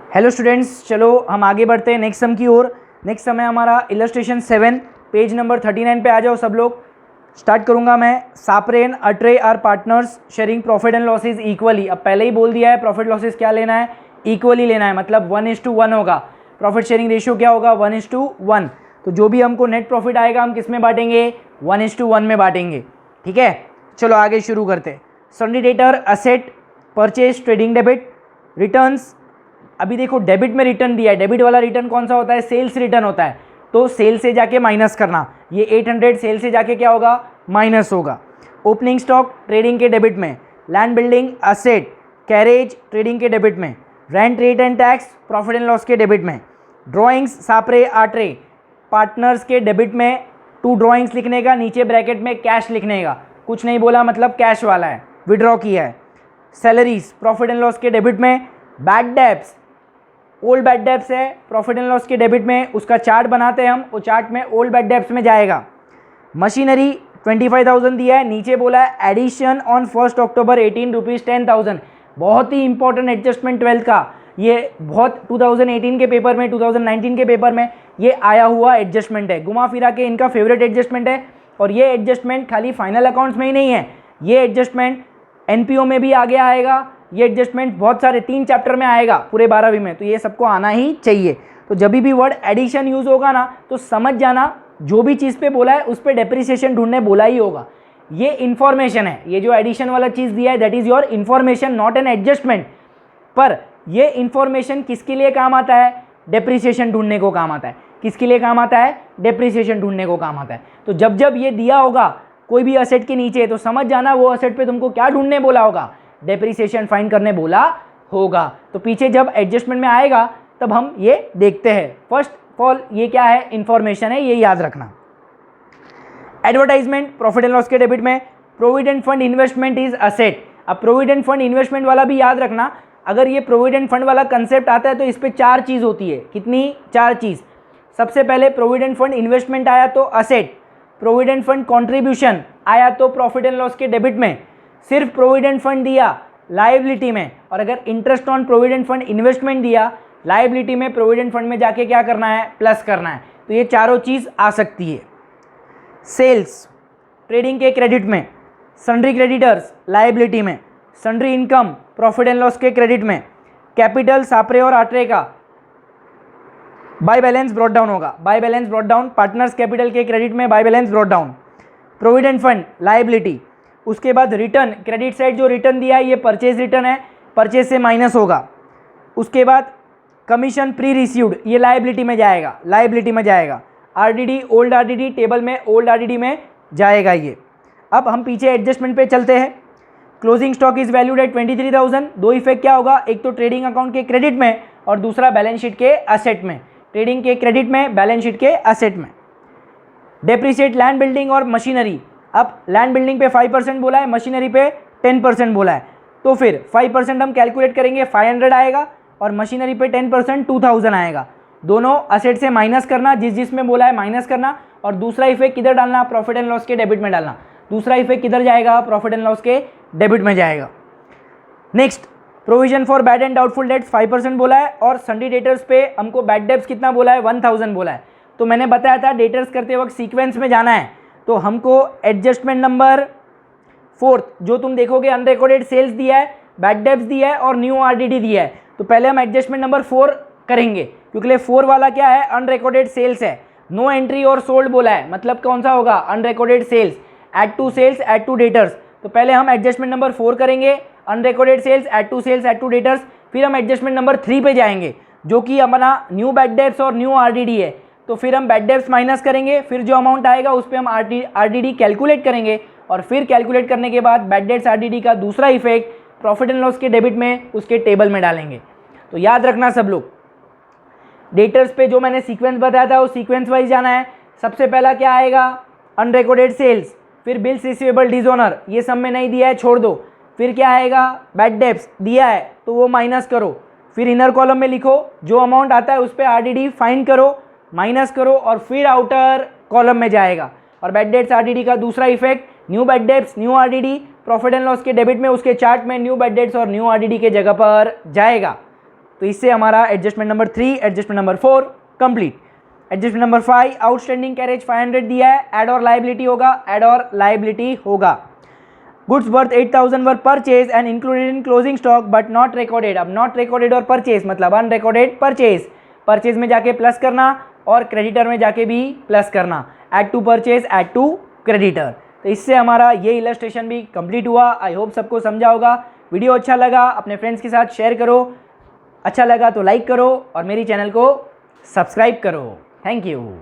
Hello students, चलो हम आगे बढ़ते हैं नेक्स्ट सम की ओर। नेक्स्ट सम है हमारा इलस्ट्रेशन 7, पेज नंबर 39 पे आ जाओ सब लोग। स्टार्ट करूंगा मैं। Sapre and Atre are partners sharing profit and losses equally. अब पहले ही बोल दिया है प्रॉफिट लॉसेज क्या लेना है, इक्वली लेना है, मतलब 1:1 होगा। प्रॉफिट शेयरिंग रेशियो क्या होगा, 1:1। तो जो भी हमको नेट प्रॉफिट आएगा हम किस में बांटेंगे, 1:1 में बांटेंगे। ठीक है, चलो आगे शुरू करते हैं। सन्डी debtor, asset, purchase, trading debit, returns. अभी देखो डेबिट में रिटर्न दिया है, डेबिट वाला रिटर्न कौन सा होता है, सेल्स रिटर्न होता है, तो सेल से जाके माइनस करना। ये 800 सेल से जाके क्या होगा, माइनस होगा। ओपनिंग स्टॉक ट्रेडिंग के डेबिट में, land building asset carriage trading के डेबिट में, rent rate and tax profit and loss के डेबिट में, ड्रॉइंग्स सापरे आट्रे पार्टनर्स के डेबिट में। 2 ड्रॉइंग्स लिखने का, नीचे ब्रैकेट में कैश लिखने का, कुछ नहीं बोला मतलब कैश वाला है, विड्रॉ किया है। सैलरीज प्रॉफिट एंड लॉस के डेबिट में। Bad debts, old bad debts है प्रॉफिट एंड लॉस के डेबिट में, उसका चार्ट बनाते हैं हम, वो चार्ट में ओल्ड बैड डेब्ट्स में जाएगा। मशीनरी 25,000 दिया है, नीचे बोला है एडिशन ऑन 1 अक्टूबर 18 रुपीज़ 10,000। बहुत ही इंपॉर्टेंट एडजस्टमेंट 12th का, ये बहुत 2018 के पेपर में, 2019 के पेपर में ये आया हुआ एडजस्टमेंट है, घुमा फिरा के इनका फेवरेट एडजस्टमेंट है। और ये एडजस्टमेंट खाली फाइनल अकाउंट्स में ही नहीं है, ये एडजस्टमेंट एनपीओ में भी आगे आएगा, ये एडजस्टमेंट बहुत सारे 3 चैप्टर में आएगा पूरे 12वीं में, तो ये सबको आना ही चाहिए। तो जब भी वर्ड एडिशन यूज होगा ना तो समझ जाना, जो भी चीज़ पे बोला है उस पर डेप्रिसिएशन ढूंढने बोला ही होगा। ये इन्फॉर्मेशन है, ये जो एडिशन वाला चीज़ दिया है that is your information, not an adjustment. पर ये इन्फॉर्मेशन किसके लिए काम आता है, डेप्रिसिएशन ढूंढने को काम आता है। किसके लिए काम आता है, डेप्रिसिएशन ढूंढने को काम आता है। तो जब जब ये दिया होगा कोई भी असेट के नीचे, तो समझ जाना वो असेट पे तुमको क्या ढूंढने बोला होगा, डेप्रिसिएशन फाइंड करने बोला होगा। तो पीछे जब एडजस्टमेंट में आएगा तब हम ये देखते हैं। फर्स्ट ऑफ ऑल ये क्या है, इंफॉर्मेशन है, ये याद रखना। एडवर्टाइजमेंट प्रॉफिट एंड लॉस के डेबिट में। Provident fund investment is asset. अब प्रोविडेंट फंड इन्वेस्टमेंट वाला भी याद रखना, अगर ये प्रोविडेंट फंड वाला कंसेप्ट आता है तो इस पर 4 चीज़ होती है। कितनी, 4 चीज़। सबसे पहले प्रोविडेंट फंड इन्वेस्टमेंट आया तो असेट, प्रोविडेंट फंड कॉन्ट्रीब्यूशन आया तो प्रॉफिट एंड लॉस के डेबिट में, सिर्फ प्रोविडेंट फंड दिया लाइबिलिटी में, और अगर interest on provident fund investment दिया लाइबिलिटी में, प्रोविडेंट फंड में जाके क्या करना है, प्लस करना है। तो ये चारों चीज़ आ सकती है। सेल्स ट्रेडिंग के क्रेडिट में, सन्ड्री क्रेडिटर्स लाइबिलिटी में, sundry income profit and loss के क्रेडिट में, कैपिटल सापरे और आट्रे का बाय बैलेंस ब्रॉट डाउन होगा, by balance brought down, partners capital के क्रेडिट में by balance brought down, provident fund liability. उसके बाद रिटर्न, क्रेडिट साइड जो रिटर्न दिया है ये परचेज रिटर्न है, परचेज से माइनस होगा। उसके बाद कमीशन प्री रिसीव्ड, ये लाइबिलिटी में जाएगा, लाइबिलिटी में जाएगा। आरडीडी ओल्ड आरडीडी टेबल में ओल्ड आरडीडी में जाएगा ये। अब हम पीछे एडजस्टमेंट पे चलते हैं। Closing stock is valued at 23,000। 2 effect क्या होगा, एक तो ट्रेडिंग अकाउंट के क्रेडिट में और दूसरा बैलेंस शीट के असेट में। ट्रेडिंग के क्रेडिट में, बैलेंस शीट के असेट में। डेप्रिसिएट लैंड बिल्डिंग और मशीनरी। अब लैंड बिल्डिंग पे 5% बोला है, मशीनरी पे 10% बोला है, तो फिर 5% हम कैलकुलेट करेंगे 500 आएगा और मशीनरी पे 10% 2000 आएगा। दोनों असेट से माइनस करना, जिसमें बोला है माइनस करना, और दूसरा इफेक्ट किधर डालना, प्रॉफिट एंड लॉस के डेबिट में डालना। दूसरा इफेक्ट किधर जाएगा, प्रॉफिट एंड लॉस के डेबिट में जाएगा। Next, provision for bad and doubtful debts 5% बोला है, और सन्डी डेटर्स पे हमको बैड डेब्ट्स कितना बोला है, 1000 बोला है। तो मैंने बताया था डेटर्स करते वक्त सीक्वेंस में जाना है, तो हमको एडजस्टमेंट नंबर 4 जो तुम देखोगे अनरिकॉर्डेड सेल्स दिया है, बैड डेब्ट्स दिया है और न्यू आरडीडी दिया है। तो पहले हम एडजस्टमेंट नंबर 4 करेंगे, क्योंकि 4 वाला क्या है, अनरिकॉर्डेड सेल्स है। नो एंट्री और सोल्ड बोला है, मतलब कौन सा होगा, unrecorded sales. Add to sales, add to debtors. तो पहले हम एडजस्टमेंट नंबर 4 करेंगे, unrecorded sales, add to sales, add to debtors. फिर हम एडजस्टमेंट नंबर 3 पे जाएंगे, जो कि हमारा न्यू बैड डेब्ट्स और न्यू आरडीडी है। तो फिर हम बैड डेब्ट्स माइनस करेंगे, फिर जो अमाउंट आएगा उस पर हम आरडीडी कैलकुलेट करेंगे, और फिर कैलकुलेट करने के बाद बैड डेब्ट्स आरडीडी का दूसरा इफेक्ट प्रॉफिट एंड लॉस के डेबिट में उसके टेबल में डालेंगे। तो याद रखना सब लोग, डेटर्स पे जो मैंने सीक्वेंस बताया था वो सीक्वेंस वाइज जाना है। सबसे पहला क्या आएगा, अनरिकॉर्डेड सेल्स, फिर बिल्स रिसीवेबल डिसऑनर, ये सब में नहीं दिया है छोड़ दो। फिर क्या आएगा, बैड डेब्ट्स दिया है तो वो माइनस करो, फिर इनर कॉलम में लिखो जो अमाउंट आता है उस पर आरडीडी फाइंड करो, माइनस करो, और फिर आउटर कॉलम में जाएगा। और बैड डेब्ट्स आरडीडी का दूसरा effect new bad debts, new RDD, profit and loss के डेबिट में उसके चार्ट में न्यू बैड डेब्ट्स और न्यू आरडीडी के जगह पर जाएगा। तो इससे हमारा adjustment number 3, adjustment number 4 complete. Adjustment number 5, outstanding carriage 500 दिया है, एड और लाइबिलिटी होगा, एड और लाइबिलिटी होगा। Goods worth 8000 were purchase and included in closing stock but not recorded. अब नॉट रिकॉर्डेड और परचेज मतलब अनरिकॉर्डेड परचेज, परचेज में जाके प्लस करना और क्रेडिटर में जाके भी प्लस करना, add to purchase, add to creditor. तो इससे हमारा ये इलस्ट्रेशन भी कंप्लीट हुआ। आई होप सबको समझा होगा। वीडियो अच्छा लगा अपने फ्रेंड्स के साथ शेयर करो, अच्छा लगा तो लाइक करो और मेरी चैनल को सब्सक्राइब करो। Thank you.